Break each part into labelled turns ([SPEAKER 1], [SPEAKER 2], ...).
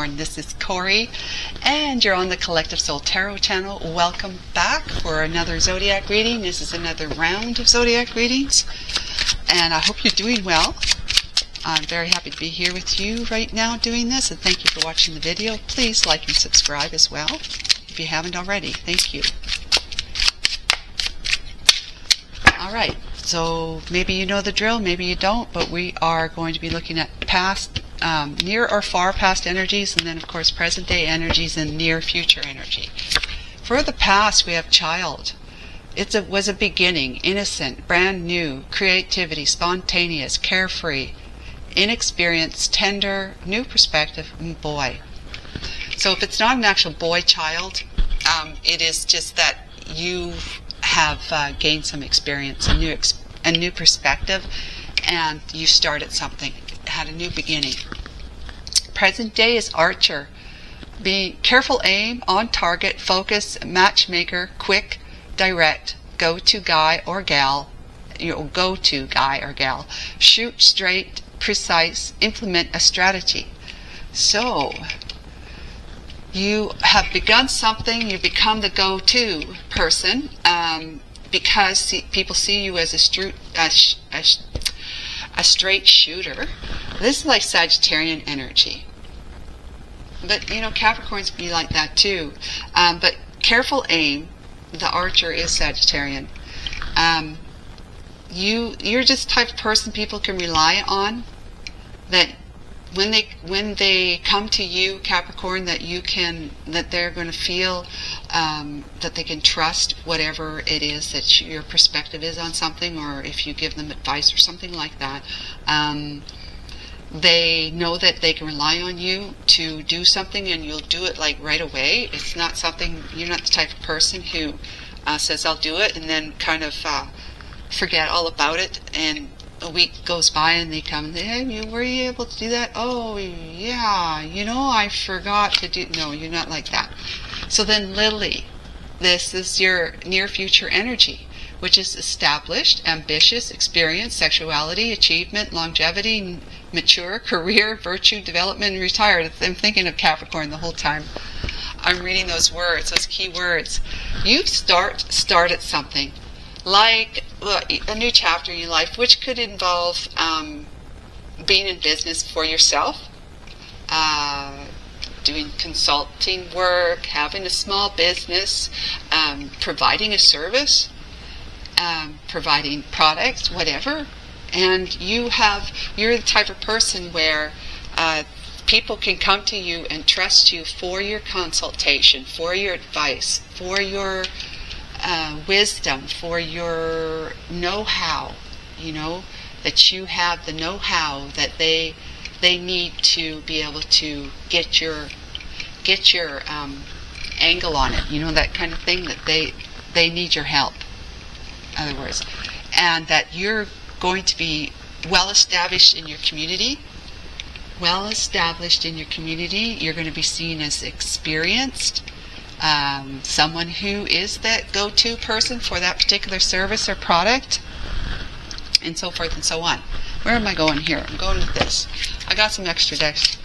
[SPEAKER 1] Capricorn. This is Corey, and you're on the Collective Soul Tarot channel. Welcome back for another Zodiac reading. This is another round of Zodiac readings, and I hope you're doing well. I'm very happy to be here with you right now doing this, and thank you for watching the video. Please like and subscribe as well if you haven't already. Thank you. Alright, so maybe you know the drill, maybe you don't, but we are going to be looking at past, near or far past energies, and then of course present day energies and near future energy. For the past, we have child. It was a beginning, innocent, brand new, creativity, spontaneous, carefree, inexperienced, tender, new perspective, and boy. So if it's not an actual boy child, it is just that you have gained some experience, a new perspective, and you started something, had a new beginning. Present day is archer. Be careful aim, on target, focus, matchmaker, quick, direct, go-to guy or gal, shoot straight, precise, implement a strategy. So you have begun something, you become the go-to person, because people see you as a straight shooter. This is like Sagittarian energy. But, you know, Capricorns be like that too. But careful aim, the archer is Sagittarian. You're just the type of person people can rely on, that when they come to you, Capricorn, that they're going to feel that they can trust whatever it is that your perspective is on something, or if you give them advice or something like that. They know that they can rely on you to do something, and you'll do it like right away. It's not something, you're not the type of person who says I'll do it and then kind of forget all about it, and a week goes by and they come and say, hey, were you able to do that? Oh yeah, you know, I forgot to do. No, you're not like that. So then Lily, this is your near future energy, which is established, ambitious, experience, sexuality, achievement, longevity, mature, career, virtue, development, and retired. I'm thinking of Capricorn the whole time I'm reading those words, those key words. You started something, like a new chapter in your life, which could involve being in business for yourself, doing consulting work, having a small business, providing a service, providing products, whatever. And you're the type of person where people can come to you and trust you for your consultation, for your advice, for your wisdom, for your know-how, you know, that you have the know-how that they need to be able to get your angle on it, you know, that kind of thing, that they need your help, in other words, and that you're going to be well established in your community. You're going to be seen as experienced, someone who is that go-to person for that particular service or product, and so forth and so on. Where am I going here? I'm going with this. I got some extra decks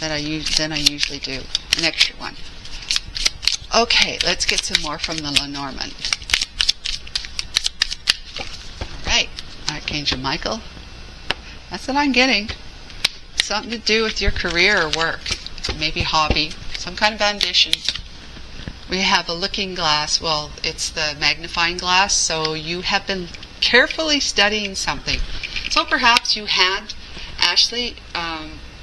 [SPEAKER 1] that I usually do. An extra one. Okay, let's get some more from the Lenormand. Alright, Archangel Michael. That's what I'm getting. Something to do with your career or work, maybe hobby, some kind of ambition. We have a looking glass. Well, it's the magnifying glass, so you have been carefully studying something. So perhaps you had actually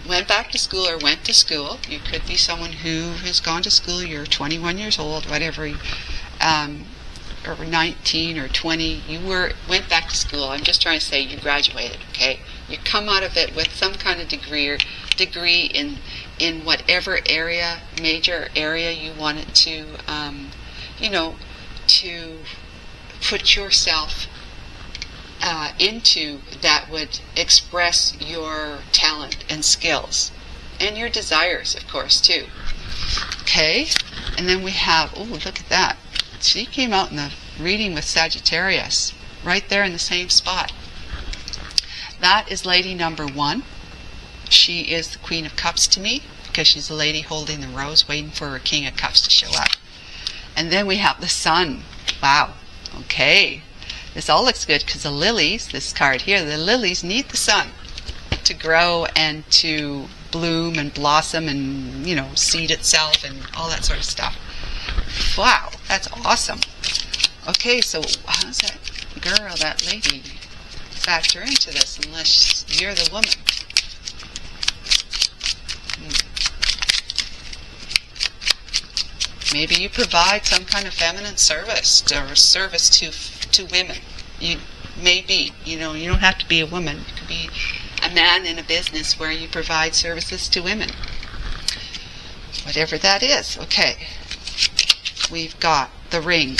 [SPEAKER 1] went back to school or went to school. You could be someone who has gone to school. You're 21 years old, whatever, or 19 or 20. You went back to school. I'm just trying to say you graduated, okay? You come out of it with some kind of degree in whatever area, major area you wanted to, to put yourself into, that would express your talent and skills and your desires, of course, too. Okay, and then we have, oh, look at that. She came out in the reading with Sagittarius, right there in the same spot. That is lady number 1. She is the Queen of Cups to me, because she's a lady holding the rose, waiting for her King of Cups to show up. And then we have the Sun. Wow. Okay. This all looks good because the lilies, this card here, the lilies need the sun to grow and to bloom and blossom and, you know, seed itself and all that sort of stuff. Wow, that's awesome. Okay, so how's that girl, that lady, factor into this unless you're the woman? Maybe you provide some kind of feminine service or service to women. You maybe, you know, you don't have to be a woman. You could be a man in a business where you provide services to women. Whatever that is. Okay. We've got the ring.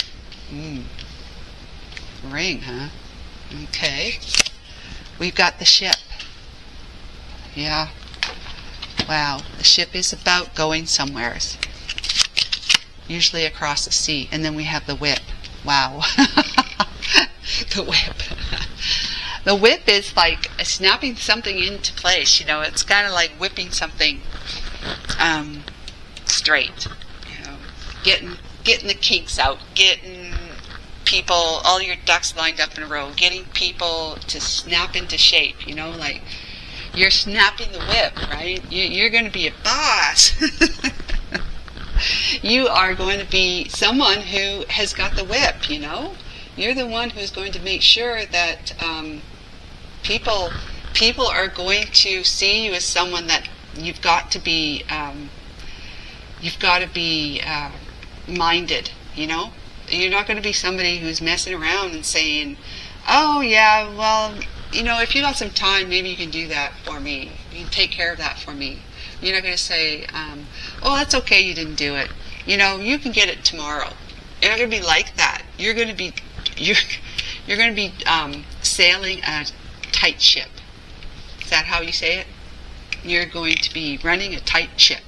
[SPEAKER 1] Ring, huh? Okay. We've got the ship. Yeah. Wow. The ship is about going somewheres. Usually across the sea. And then we have the whip. Wow. The whip. The whip is like snapping something into place. You know, it's kind of like whipping something straight. You know, getting the kinks out, getting people, all your ducks lined up in a row, getting people to snap into shape. You know, like you're snapping the whip, right? You're going to be a boss. You are going to be someone who has got the whip, you know? You're the one who's going to make sure that people are going to see you as someone that you've got to be minded, you know? You're not going to be somebody who's messing around and saying, oh yeah, well, you know, if you got some time, maybe you can do that for me. You can take care of that for me. You're not going to say, oh, that's okay, you didn't do it. You know, you can get it tomorrow. You're not going to be like that. You're going to be sailing a tight ship. Is that how you say it? You're going to be running a tight ship.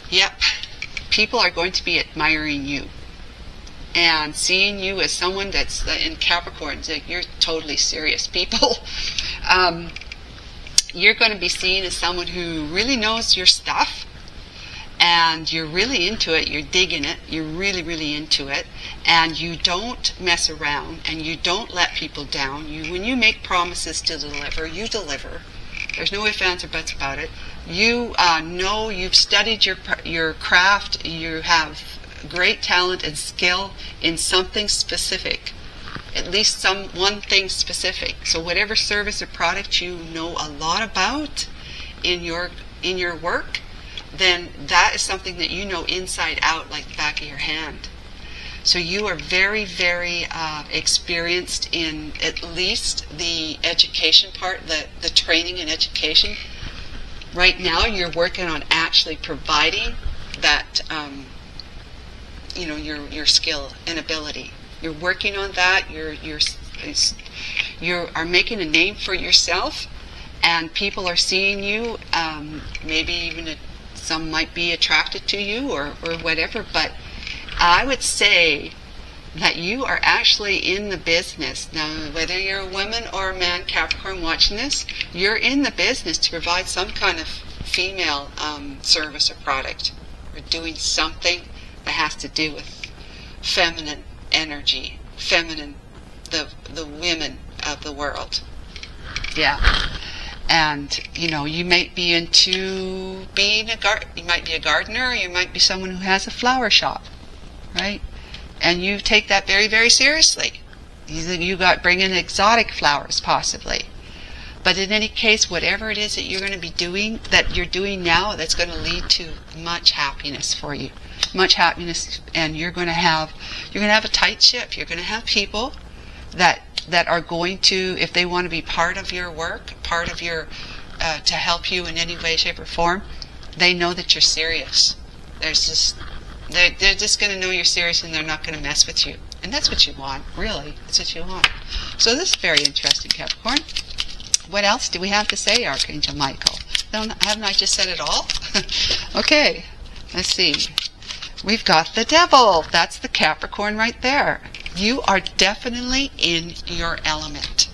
[SPEAKER 1] Yep. People are going to be admiring you and seeing you as someone that's in Capricorn. Like, you're totally serious people. You're going to be seen as someone who really knows your stuff, and you're really into it, you're digging it, you're really, really into it, and you don't mess around, and you don't let people down. When you make promises to deliver, you deliver. There's no ifs, ands, or buts about it. You know you've studied your craft, you have great talent and skill in something specific. At least one thing specific. So whatever service or product you know a lot about in your work, then that is something that you know inside out, like the back of your hand. So you are very, very experienced in at least the education part, the training and education. Right now you're working on actually providing that, you know, your skill and ability. You're working on that. You are making a name for yourself, and people are seeing you. Maybe even some might be attracted to you or whatever. But I would say that you are actually in the business now. Whether you're a woman or a man, Capricorn, watching this, you're in the business to provide some kind of female service or product, or doing something that has to do with feminine energy, feminine, the women of the world. Yeah. And, you know, you might be into being you might be a gardener, or you might be someone who has a flower shop, right? And you take that very, very seriously. You got bringing exotic flowers, possibly. But in any case, whatever it is that you're going to be doing, that you're doing now, that's going to lead to much happiness for you. Much happiness, and you're going to have a tight ship. You're going to have people that are going to, if they want to be part of your work, part of your to help you in any way, shape, or form, they know that you're serious. They're just going to know you're serious, and they're not going to mess with you. And that's what you want, really. That's what you want. So this is very interesting, Capricorn. What else do we have to say, Archangel Michael? Haven't I just said it all? Okay, let's see. We've got the Devil. That's the Capricorn right there. You are definitely in your element.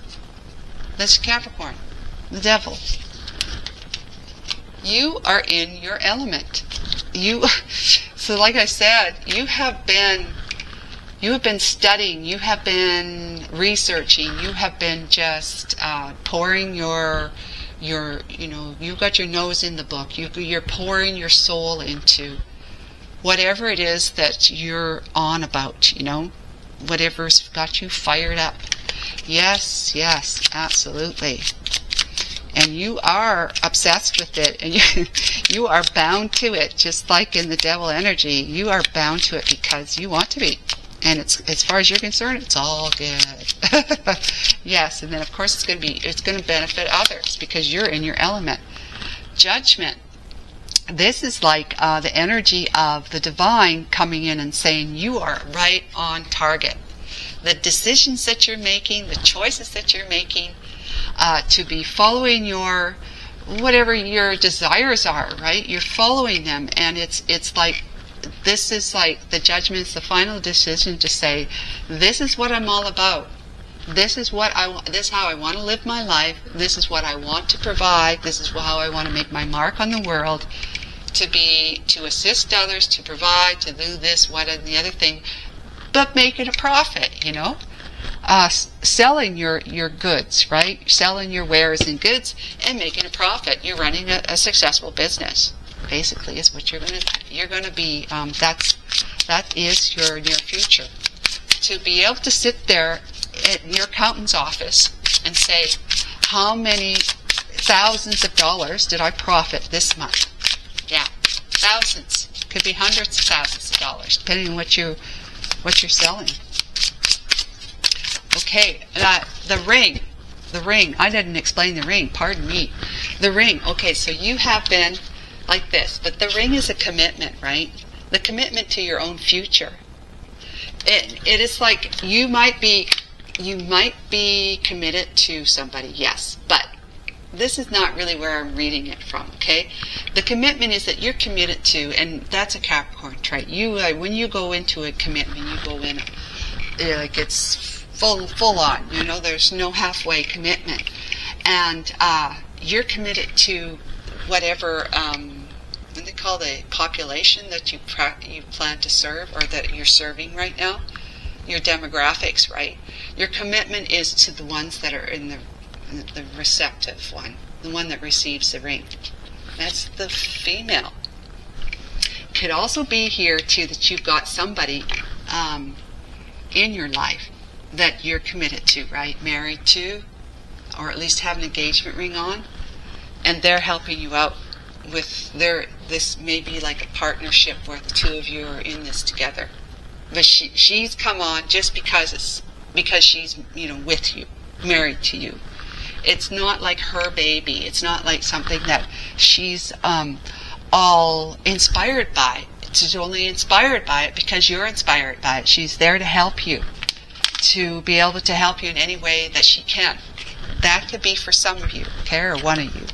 [SPEAKER 1] That's Capricorn. The Devil. You are in your element. So like I said, you have been studying, you have been researching, you have been just pouring your you've got your nose in the book. You're pouring your soul into whatever it is that you're on about, whatever's got you fired up. Yes, absolutely. And you are obsessed with it, and you are bound to it, just like in the devil energy. You are bound to it because you want to be. And it's, as far as you're concerned, it's all good. Yes, and then of course it's going to benefit others because you're in your element. Judgment. This is like the energy of the divine coming in and saying you are right on target. The decisions that you're making, the choices that you're making, to be following your, whatever your desires are, right? You're following them, and it's like, this is like the judgment is the final decision to say, this is what I'm all about. This is what I want. This is how I want to live my life. This is what I want to provide. This is how I want to make my mark on the world. To assist others, to provide, to do this, what, and the other thing, but make it a profit. Selling your goods, right? Selling your wares and goods and making a profit. You're running a successful business. Basically, is what you're going to be. That is your near future. To be able to sit there at your accountant's office and say, how many thousands of dollars did I profit this month? Yeah, thousands. Could be hundreds of thousands of dollars, depending on what you're selling. Okay, the ring. The ring. I didn't explain the ring. Pardon me. The ring. Okay, so you have been like this, but the ring is a commitment, right? The commitment to your own future. It is like you might be committed to somebody, yes, but this is not really where I'm reading it from, okay? The commitment is that you're committed to, and that's a Capricorn trait. When you go into a commitment, you go in like it's full on, there's no halfway commitment. And you're committed to whatever, what they call the population that you plan to serve, or that you're serving right now, your demographics, right? Your commitment is to the ones that are in the receptive one, the one that receives the ring. That's the female. Could also be here too that you've got somebody in your life that you're committed to, right? Married to, or at least have an engagement ring on, and they're helping you out with this may be like a partnership where the two of you are in this together. But she's come on just because she's with you, married to you. It's not like her baby. It's not like something that she's all inspired by. She's only inspired by it because you're inspired by it. She's there to help you, to be able to help you in any way that she can. That could be for some of you, okay, or one of you.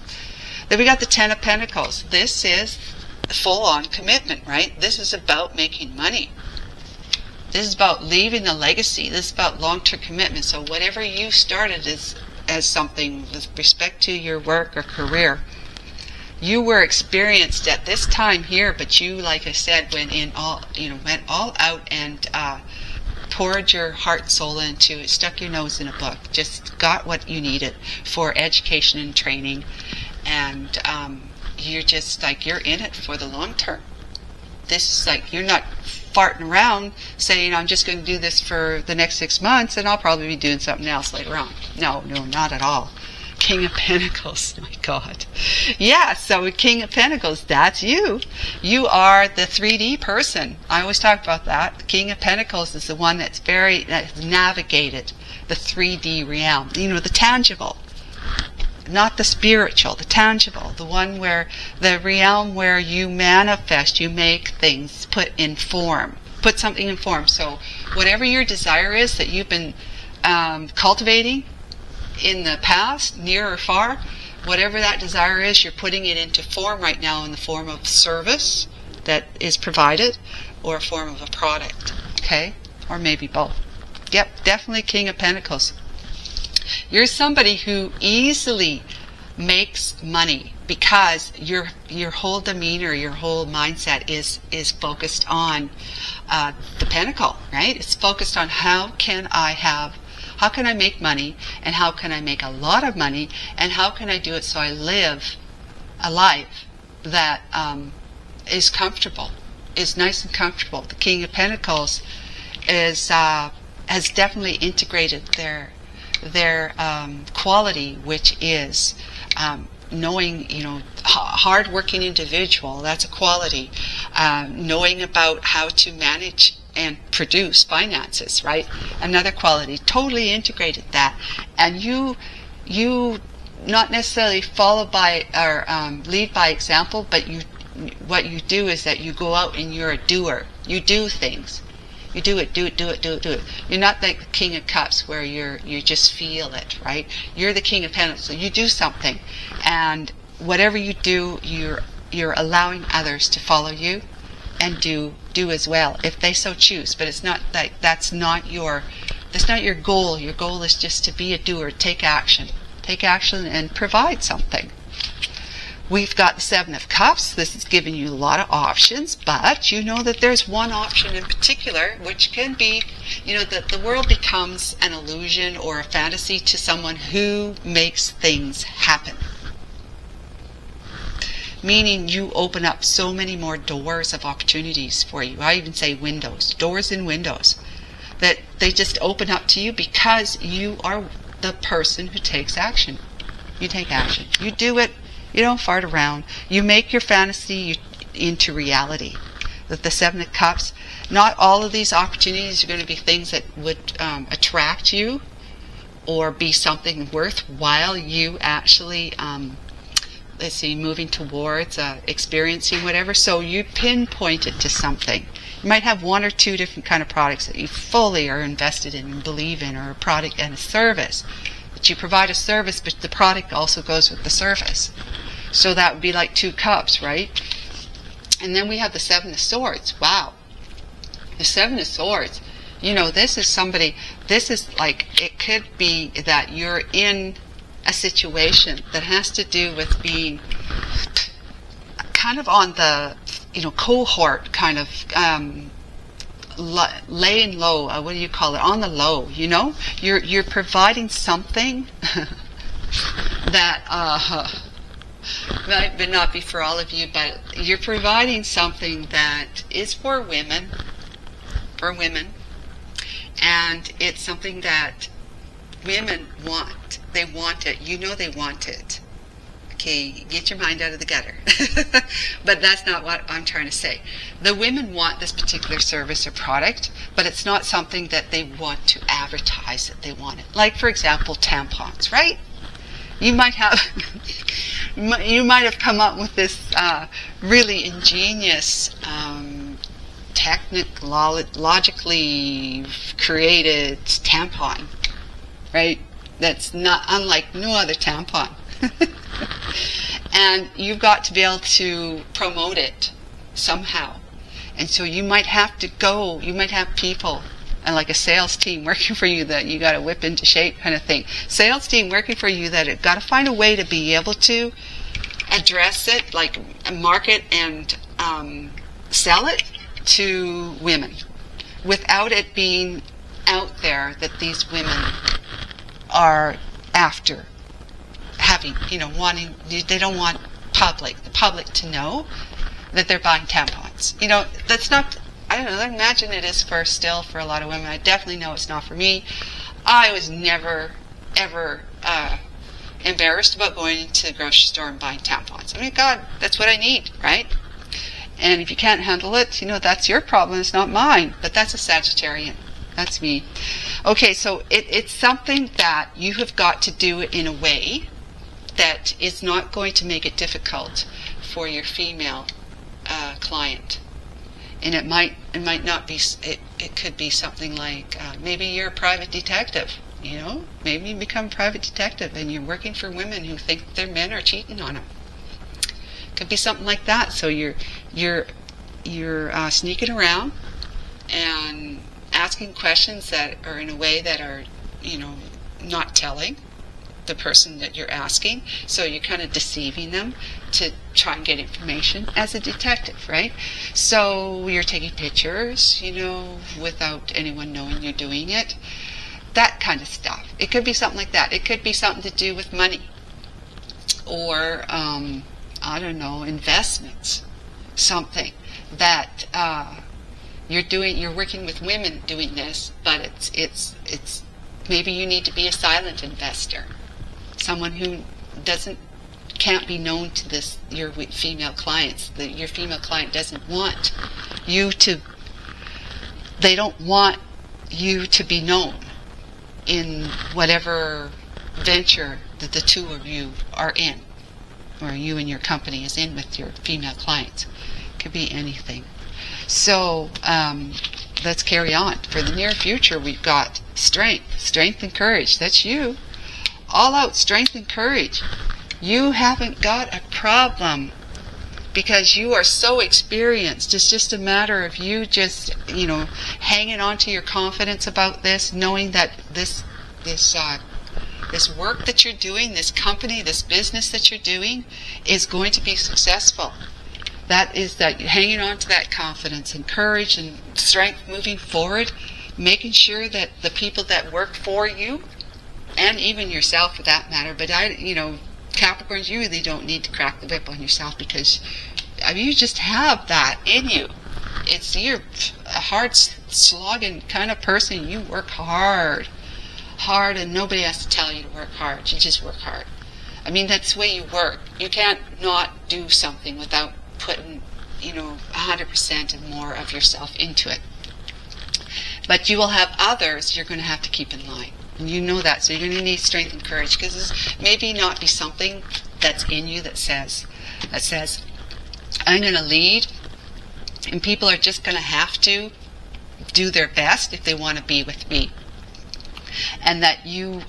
[SPEAKER 1] Then we got the Ten of Pentacles. This is full-on commitment, right? This is about making money. This is about leaving a legacy. This is about long-term commitment. So whatever you started as something with respect to your work or career, you were experienced at this time here, but you, like I said, went all out and poured your heart and soul into it, stuck your nose in a book, just got what you needed for education and training, and you're just like, you're in it for the long term. This is like, you're not farting around saying, I'm just going to do this for the next 6 months and I'll probably be doing something else later on. No, not at all. King of Pentacles, my God. Yeah, so with King of Pentacles, that's you. You are the 3D person. I always talk about that. The King of Pentacles is the one that's navigated the 3D realm. The tangible. Not the spiritual, the tangible, the one where, the realm where you manifest, you make things, put something in form. So whatever your desire is that you've been cultivating in the past, near or far, whatever that desire is, you're putting it into form right now in the form of service that is provided, or a form of a product, okay? Or maybe both. Yep, definitely King of Pentacles. You're somebody who easily makes money because your whole demeanor, your whole mindset is focused on the pentacle, right? It's focused on how can I make money, and how can I make a lot of money, and how can I do it so I live a life that is comfortable, is nice and comfortable. The King of Pentacles has definitely integrated their quality, which is knowing, hard-working individual. That's a quality. Knowing about how to manage and produce finances, right? Another quality. Totally integrated that. And you not necessarily follow by or lead by example, but what you do is that you go out and you're a doer. You do things. You do it. You're not like the King of Cups where you just feel it, right? You're the King of Pentacles, so you do something, and whatever you do, you're allowing others to follow you and do as well if they so choose. But it's not like that's not your goal. Your goal is just to be a doer, take action and provide something. We've got the Seven of Cups. This is giving you a lot of options, but you know that there's one option in particular, which can be, that the world becomes an illusion or a fantasy to someone who makes things happen. Meaning you open up so many more doors of opportunities for you. I even say windows, doors and windows, that they just open up to you because you are the person who takes action. You take action. You do it. You don't fart around. You make your fantasy into reality. With the Seven of Cups, not all of these opportunities are going to be things that would attract you or be something worthwhile you actually, moving towards, experiencing whatever. So you pinpoint it to something. You might have one or two different kind of products that you fully are invested in and believe in, or a product and a service. But you provide a service, but the product also goes with the service. So that would be like two cups, right? And then we have the Seven of Swords. Wow. The Seven of Swords. This is like, it could be that you're in a situation that has to do with being kind of on the, cohort kind of, laying low, what do you call it? On the low, You're providing something that, might not be for all of you, but you're providing something that is for women, and it's something that women want. They want it. They want it. Okay, get your mind out of the gutter. But that's not what I'm trying to say. The women want this particular service or product, but it's not something that they want to advertise that they want it. Like, for example, tampons, right? You might have come up with this really ingenious, logically created tampon, right? That's not unlike no other tampon. And you've got to be able to promote it somehow. And so you might have people and like a sales team working for you that you got to whip into shape kind of thing. Sales team working for you that have got to find a way to be able to address it, like market and sell it to women without it being out there that these women are after having, wanting, they don't want the public to know that they're buying tampons. That's not, I don't know, I imagine it is for a lot of women. I definitely know it's not for me. I was never, ever embarrassed about going into the grocery store and buying tampons. God, that's what I need, right? And if you can't handle it, that's your problem, it's not mine. But that's a Sagittarian. That's me. Okay, so it's something that you have got to do in a way that is not going to make it difficult for your female client. And it might not be, it could be something like, maybe you're a private detective, maybe you become a private detective and you're working for women who think their men are cheating on them. Could be something like that. So you're sneaking around and asking questions that are in a way that are, not telling, the person that you're asking. So you're kind of deceiving them to try and get information as a detective, right? So you're taking pictures, without anyone knowing you're doing it. That kind of stuff. It could be something like that. It could be something to do with money. Or, I don't know, investments. Something that you're working with women doing this, but it's maybe you need to be a silent investor. Someone who can't be known to your female clients. Your female client doesn't want they don't want you to be known in whatever venture that the two of you are in, or you and your company is in with your female clients. It could be anything. So let's carry on. For the near future, we've got strength and courage. That's you. All out strength and courage. You haven't got a problem because you are so experienced. It's just a matter of you just, hanging on to your confidence about this, knowing that this work that you're doing, this company, this business that you're doing is going to be successful. That is that you're hanging on to that confidence and courage and strength moving forward, making sure that the people that work for you, and even yourself for that matter, but Capricorns, you really don't need to crack the whip on yourself because you just have that in you. You're a hard slogging kind of person. You work hard, and nobody has to tell you to work hard. You just work hard. That's the way you work. You can't not do something without putting, 100% and more of yourself into it. But you will have others you're going to have to keep in line. And you know that, so you're going to need strength and courage, because this maybe not be something that's in you that says, I'm going to lead, and people are just going to have to do their best if they want to be with me. And that you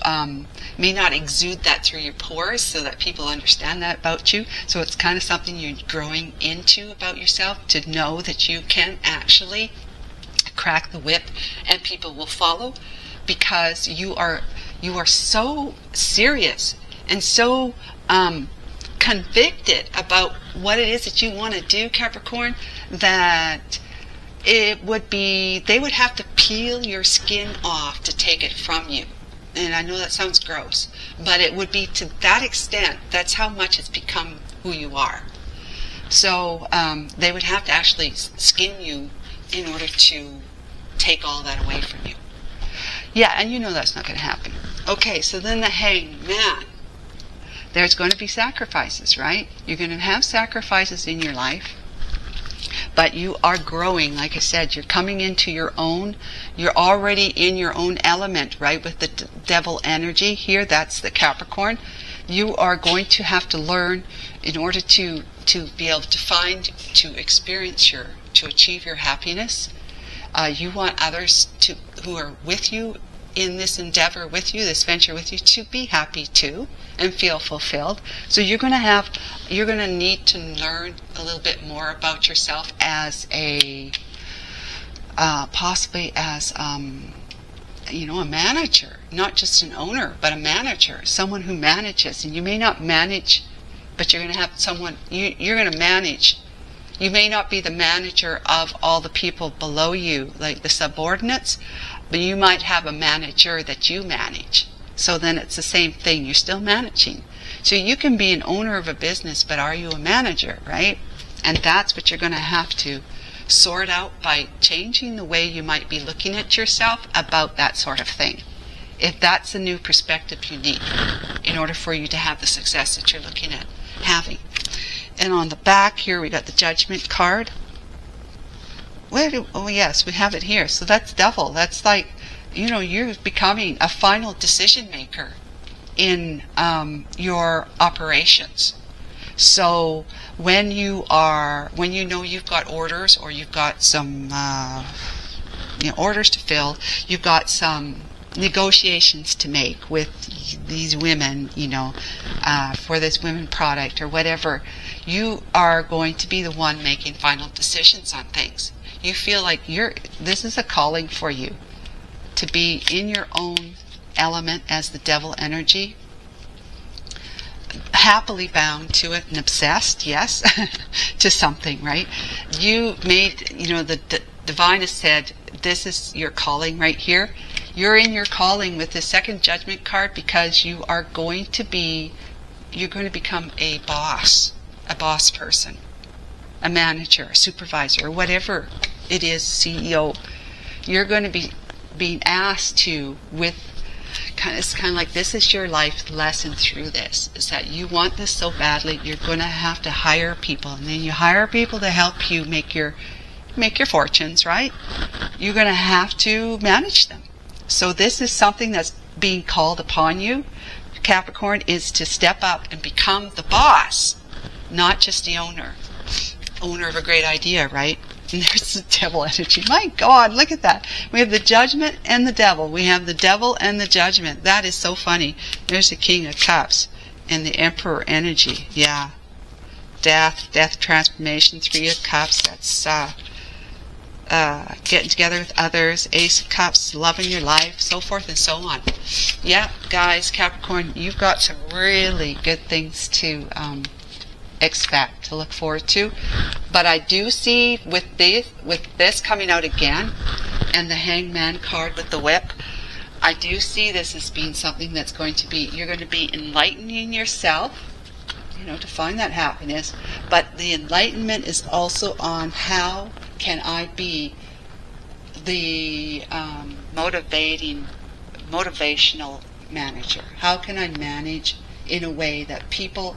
[SPEAKER 1] may not exude that through your pores so that people understand that about you. So it's kind of something you're growing into about yourself, to know that you can actually crack the whip and people will follow, because you are so serious and so convicted about what it is that you want to do, Capricorn, that they would have to peel your skin off to take it from you. And I know that sounds gross, but it would be to that extent. That's how much it's become who you are. So they would have to actually skin you in order to take all that away from you. Yeah, and that's not going to happen. Okay, so then the Hangman. There's going to be sacrifices, right? You're going to have sacrifices in your life. But you are growing, like I said, you're coming into your own. You're already in your own element, right? With the devil energy here, that's the Capricorn. You are going to have to learn in order to be able to experience to achieve your happiness. You want others who are with you in this endeavor with you, this venture with you, to be happy too and feel fulfilled. So you're going to need to learn a little bit more about yourself as possibly as a manager, not just an owner, but a manager, someone who manages. And you may not manage, but you're going to have someone, you're going to manage. You may not be the manager of all the people below you, like the subordinates, but you might have a manager that you manage. So then it's the same thing. You're still managing. So you can be an owner of a business, but are you a manager, right? And that's what you're going to have to sort out by changing the way you might be looking at yourself about that sort of thing. If that's a new perspective you need in order for you to have the success that you're looking at having. And on the back here, we got the Judgment card. Oh yes, we have it here. So that's devil. That's like, you're becoming a final decision maker in your operations. So when you know you've got orders, or you've got some orders to fill, you've got some negotiations to make with these women, for this women product or whatever, you are going to be the one making final decisions on things. You feel like this is a calling for you to be in your own element as the devil energy, happily bound to it and obsessed, yes, to something, right? You made, the divine has said, this is your calling right here. You're in your calling with the second judgment card because you're going to become a boss person, a manager, a supervisor, or whatever it is, CEO. You're going to be being asked to, it's kind of like, this is your life lesson through this, is that you want this so badly, you're going to have to hire people, and then you hire people to help you make your fortunes, right? You're going to have to manage them. So this is something that's being called upon you, Capricorn, is to step up and become the boss, not just the owner of a great idea, right? And there's the devil energy. My God, look at that. We have the judgment and the devil. We have the devil and the judgment. That is so funny. There's the King of Cups and the Emperor energy. Yeah. Death, transformation, Three of Cups. That's getting together with others. Ace of Cups, loving your life, so forth and so on. Yeah, guys, Capricorn, you've got some really good things to expect, to look forward to. But I do see with this coming out again, and the Hangman card with the whip, I do see this as being something that's going to be, you're going to be enlightening yourself, to find that happiness. But the enlightenment is also on how can I be the motivational manager? How can I manage in a way that people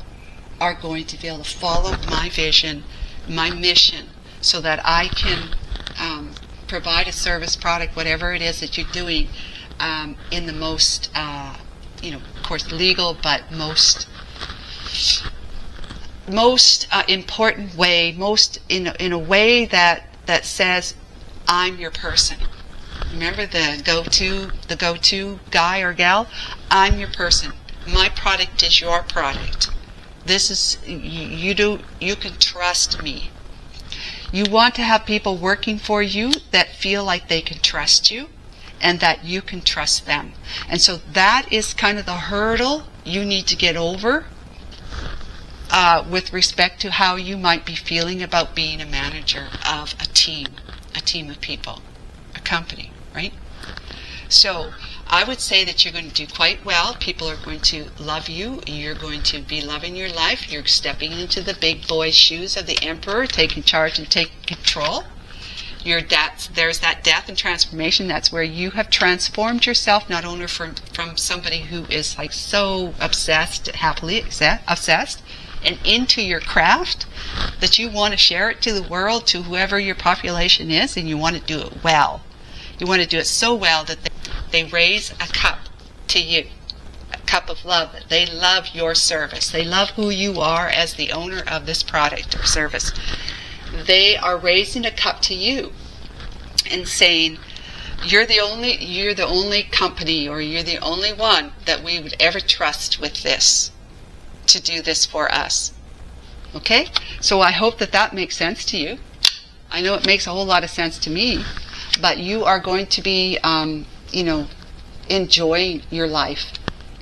[SPEAKER 1] are going to be able to follow my vision, my mission, so that I can provide a service, product, whatever it is that you're doing, in the most, of course, legal, but most important way, in a way that says, I'm your person. Remember the go-to guy or gal? I'm your person. My product is your product. This is, you can trust me. You want to have people working for you that feel like they can trust you and that you can trust them. And so that is kind of the hurdle you need to get over with respect to how you might be feeling about being a manager of a team of people, a company, right? So I would say that you're going to do quite well. People are going to love you. You're going to be loving your life. You're stepping into the big boy shoes of the Emperor, taking charge and taking control. There's that death and transformation. That's where you have transformed yourself, not only from somebody who is like so obsessed, happily obsessed, and into your craft, that you want to share it to the world, to whoever your population is, and you want to do it well. You want to do it so well that they raise a cup to you, a cup of love. They love your service. They love who you are as the owner of this product or service. They are raising a cup to you and saying, you're the only company, or you're the only one that we would ever trust with this, to do this for us. Okay? So I hope that makes sense to you. I know it makes a whole lot of sense to me, but you are going to be, enjoying your life.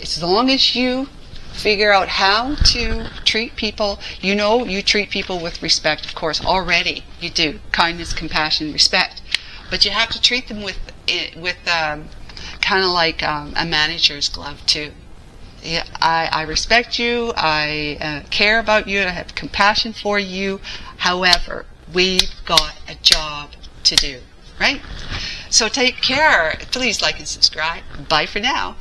[SPEAKER 1] As long as you figure out how to treat people, you treat people with respect, of course, already you do. Kindness, compassion, respect. But you have to treat them with kind of like a manager's glove too. Yeah, I respect you, I care about you, I have compassion for you. However, we've got a job to do, right? So take care. Please like and subscribe. Bye for now.